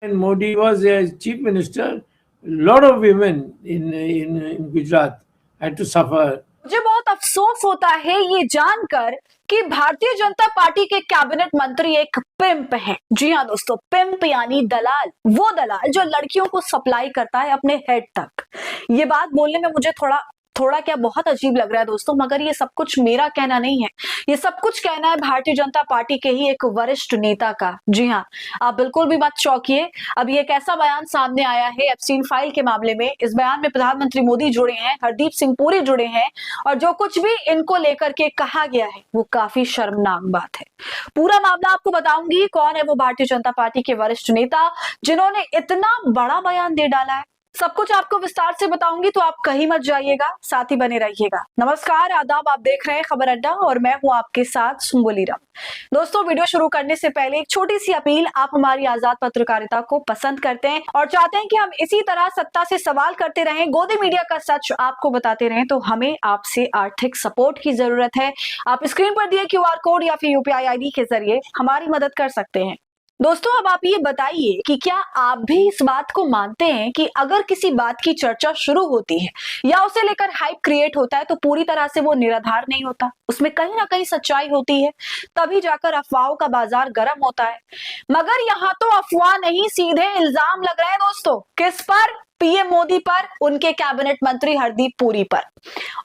When Modi was a chief minister, a lot of women in Gujarat had to suffer. मुझे बहुत अफसोस होता है ये जानकर कि भारतीय जनता पार्टी के कैबिनेट मंत्री एक पिंप है। जी हाँ दोस्तों, पिंप यानी दलाल, वो दलाल जो लड़कियों को सप्लाई करता है अपने हेड तक। ये बात बोलने में मुझे थोड़ा क्या बहुत अजीब लग रहा है दोस्तों, मगर ये सब कुछ मेरा कहना नहीं है, ये सब कुछ कहना है भारतीय जनता पार्टी के ही एक वरिष्ठ नेता का। जी हाँ, आप बिल्कुल भी मत चौंकिए। अब ये एक ऐसा बयान सामने आया है एप्स्टीन फाइल के मामले में। इस बयान में प्रधानमंत्री मोदी जुड़े हैं, हरदीप सिंह पुरी जुड़े हैं, और जो कुछ भी इनको लेकर के कहा गया है वो काफी शर्मनाक बात है। पूरा मामला आपको बताऊंगी, कौन है वो भारतीय जनता पार्टी के वरिष्ठ नेता जिन्होंने इतना बड़ा बयान दे डाला है। सब कुछ आपको विस्तार से बताऊंगी, तो आप कहीं मत जाइएगा, साथ ही बने रहिएगा। नमस्कार, आदाब, आप देख रहे हैं खबर अड्डा और मैं हूं आपके साथ सुम्बुली राम। दोस्तों, वीडियो शुरू करने से पहले एक छोटी सी अपील, आप हमारी आजाद पत्रकारिता को पसंद करते हैं और चाहते हैं कि हम इसी तरह सत्ता से सवाल करते रहें, गोदी मीडिया का सच आपको बताते रहें, तो हमें आपसे आर्थिक सपोर्ट की जरूरत है। आप स्क्रीन पर दिए QR कोड या फिर UPI ID के जरिए हमारी मदद कर सकते हैं। दोस्तों, अब आप ये बताइए कि क्या आप भी इस बात को मानते हैं कि अगर किसी बात की चर्चा शुरू होती है या उसे लेकर हाइप क्रिएट होता है तो पूरी तरह से वो निराधार नहीं होता, उसमें कहीं ना कहीं सच्चाई होती है, तभी जाकर अफवाहों का बाजार गर्म होता है। मगर यहाँ तो अफवाह नहीं, सीधे इल्जाम लग रहे हैं दोस्तों। किस पर? PM मोदी पर, उनके कैबिनेट मंत्री हरदीप पुरी पर।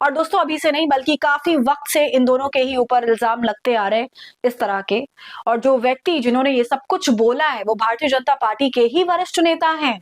और दोस्तों, अभी से नहीं बल्कि काफी वक्त से इन दोनों के ही ऊपर इल्जाम लगते आ रहे हैं इस तरह के। और जो व्यक्ति जिन्होंने ये सब कुछ बोला है वो भारतीय जनता पार्टी के ही वरिष्ठ नेता हैं।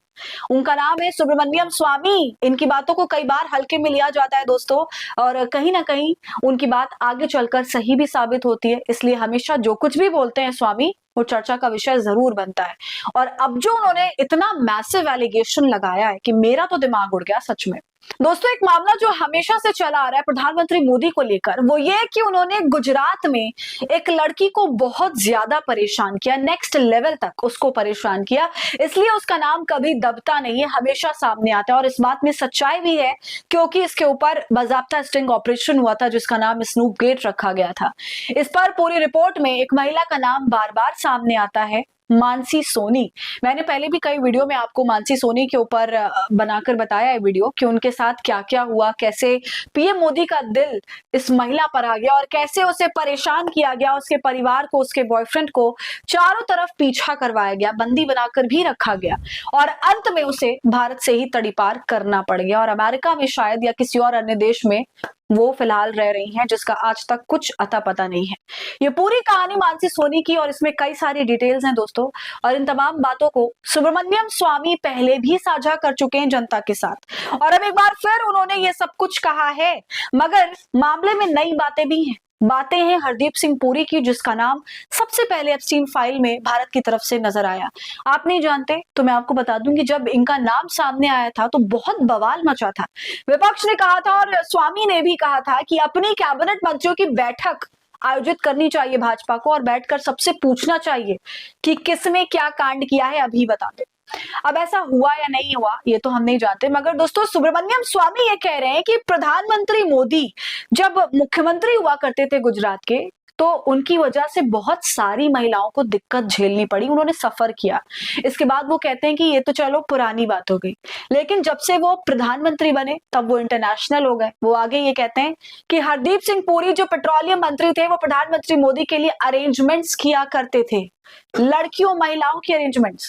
उनका नाम है सुब्रमण्यम स्वामी। इनकी बातों को कई बार हल्के में लिया जाता है दोस्तों, और कहीं ना कहीं उनकी बात आगे चलकर सही भी साबित होती है। इसलिए हमेशा जो कुछ भी बोलते हैं स्वामी, वो चर्चा का विषय जरूर बनता है। और अब जो उन्होंने इतना मैसिव एलिगेशन लगाया है कि मेरा तो दिमाग उड़ गया सच में। दोस्तों, एक मामला जो हमेशा से चला आ रहा है प्रधानमंत्री मोदी को लेकर, वो ये कि उन्होंने गुजरात में एक लड़की को बहुत ज्यादा परेशान किया, नेक्स्ट लेवल तक उसको परेशान किया, इसलिए उसका नाम कभी दबता नहीं है, हमेशा सामने आता है। और इस बात में सच्चाई भी है क्योंकि इसके ऊपर बाकायदा स्टिंग ऑपरेशन हुआ था जिसका नाम स्नूप गेट रखा गया था। इस पर पूरी रिपोर्ट में एक महिला का नाम बार बार सामने आता है, मानसी सोनी। मैंने पहले भी कई वीडियो में आपको मानसी सोनी के ऊपर बनाकर बताया है वीडियो कि उनके साथ क्या क्या हुआ, कैसे PM मोदी का दिल इस महिला पर आ गया और कैसे उसे परेशान किया गया, उसके परिवार को, उसके बॉयफ्रेंड को चारों तरफ पीछा करवाया गया, बंदी बनाकर भी रखा गया और अंत में उसे भारत से ही तड़ीपार करना पड़ गया और अमेरिका में शायद या किसी और अन्य देश में वो फिलहाल रह रही हैं, जिसका आज तक कुछ अता पता नहीं है। ये पूरी कहानी मानसी सोनी की और इसमें कई सारी डिटेल्स हैं दोस्तों, और इन तमाम बातों को सुब्रमण्यम स्वामी पहले भी साझा कर चुके हैं जनता के साथ, और अब एक बार फिर उन्होंने ये सब कुछ कहा है। मगर मामले में नई बातें भी हैं, बातें हैं हरदीप सिंह पुरी की, जिसका नाम सबसे पहले एप्स्टीन फाइल में भारत की तरफ से नजर आया। आप नहीं जानते तो मैं आपको बता दूं कि जब इनका नाम सामने आया था तो बहुत बवाल मचा था। विपक्ष ने कहा था और स्वामी ने भी कहा था कि अपनी कैबिनेट मंत्रियों की बैठक आयोजित करनी चाहिए भाजपा को और बैठकर सबसे पूछना चाहिए कि किसने क्या कांड किया है, अभी बता दे। अब ऐसा हुआ या नहीं हुआ ये तो हम नहीं जानते, मगर दोस्तों सुब्रमण्यम स्वामी ये कह रहे हैं कि प्रधानमंत्री मोदी जब मुख्यमंत्री हुआ करते थे गुजरात के, तो उनकी वजह से बहुत सारी महिलाओं को दिक्कत झेलनी पड़ी, उन्होंने सफर किया। इसके बाद वो कहते हैं कि ये तो चलो पुरानी बात हो गई, लेकिन जब से वो प्रधानमंत्री बने तब वो इंटरनेशनल हो गए। वो आगे ये कहते हैं कि हरदीप सिंह पुरी जो पेट्रोलियम मंत्री थे वो प्रधानमंत्री मोदी के लिए अरेंजमेंट्स किया करते थे, लड़कियों महिलाओं की अरेंजमेंट्स।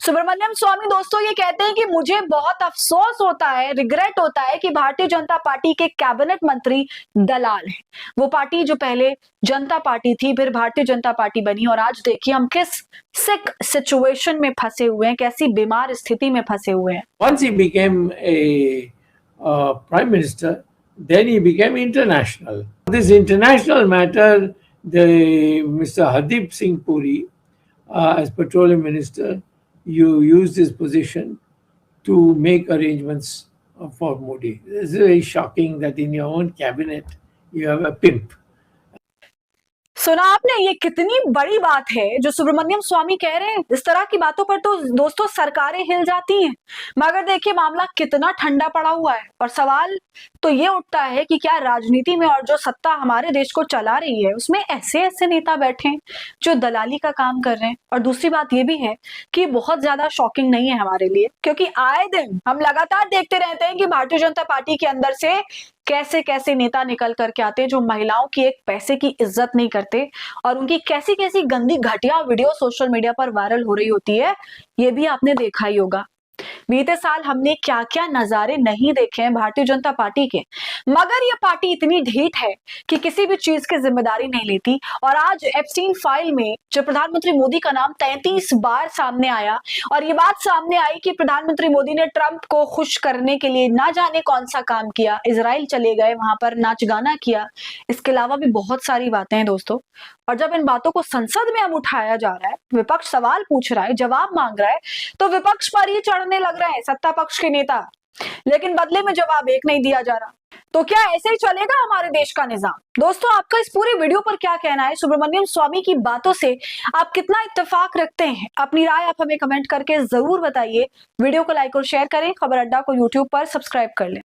सुब्रमण्यम स्वामी दोस्तों ये कहते हैं कि मुझे बहुत अफसोस होता है, रिग्रेट होता है कि भारतीय जनता पार्टी के कैबिनेट मंत्री दलाल हैं। वो पार्टी जो पहले जनता पार्टी थी, फिर भारतीय जनता पार्टी बनी, और आज देखिए हम किस सिक सिचुएशन में फंसे हुए हैं, कैसी बीमार स्थिति में फंसे हुए हैं। Once he became a prime minister, then he became international. This international matter, Mr. Hardeep Singh Puri, as petroleum minister, you used his position to make arrangements for Modi. This is very shocking that in your own cabinet you have a pimp. सुना आपने, ये कितनी बड़ी बात है जो सुब्रमण्यम स्वामी कह रहे हैं। इस तरह की बातों पर तो दोस्तों सरकारें हिल जाती हैं, मगर देखिए मामला कितना ठंडा पड़ा हुआ है। और सवाल तो ये उठता है कि क्या राजनीति में और जो सत्ता हमारे देश को चला रही है उसमें ऐसे ऐसे नेता बैठे हैं जो दलाली का काम कर रहे हैं। और दूसरी बात ये भी है कि बहुत ज्यादा शॉकिंग नहीं है हमारे लिए, क्योंकि आए दिन हम लगातार देखते रहते हैं कि भारतीय जनता पार्टी के अंदर से कैसे कैसे नेता निकल करके आते हैं जो महिलाओं की एक पैसे की इज्जत नहीं करते, और उनकी कैसी कैसी गंदी घटिया वीडियो सोशल मीडिया पर वायरल हो रही होती है, ये भी आपने देखा ही होगा। बीते साल हमने क्या क्या नजारे नहीं देखे हैं भारतीय जनता पार्टी के, मगर ये पार्टी इतनी ढीठ है कि किसी भी चीज की जिम्मेदारी नहीं लेती। और आज एप्स्टीन फाइल में जब प्रधानमंत्री मोदी का नाम 33 बार सामने आया और ये बात सामने आई कि प्रधानमंत्री मोदी ने ट्रंप को खुश करने के लिए ना जाने कौन सा काम किया, इजराइल चले गए, वहां पर नाच गाना किया, इसके अलावा भी बहुत सारी बातें हैं दोस्तों। और जब इन बातों को संसद में अब उठाया जा रहा है, विपक्ष सवाल पूछ रहा है, जवाब मांग रहा है, तो विपक्ष पर ही चढ़ने लग रहे हैं सत्ता पक्ष के नेता, लेकिन बदले में जवाब एक नहीं दिया जा रहा। तो क्या ऐसे ही चलेगा हमारे देश का निजाम? दोस्तों आपका इस पूरे वीडियो पर क्या कहना है? सुब्रमण्यम स्वामी की बातों से आप कितना इत्तेफाक रखते हैं? अपनी राय आप हमें कमेंट करके जरूर बताइए। वीडियो को लाइक और शेयर करें। खबर अड्डा को यूट्यूब पर सब्सक्राइब कर लें।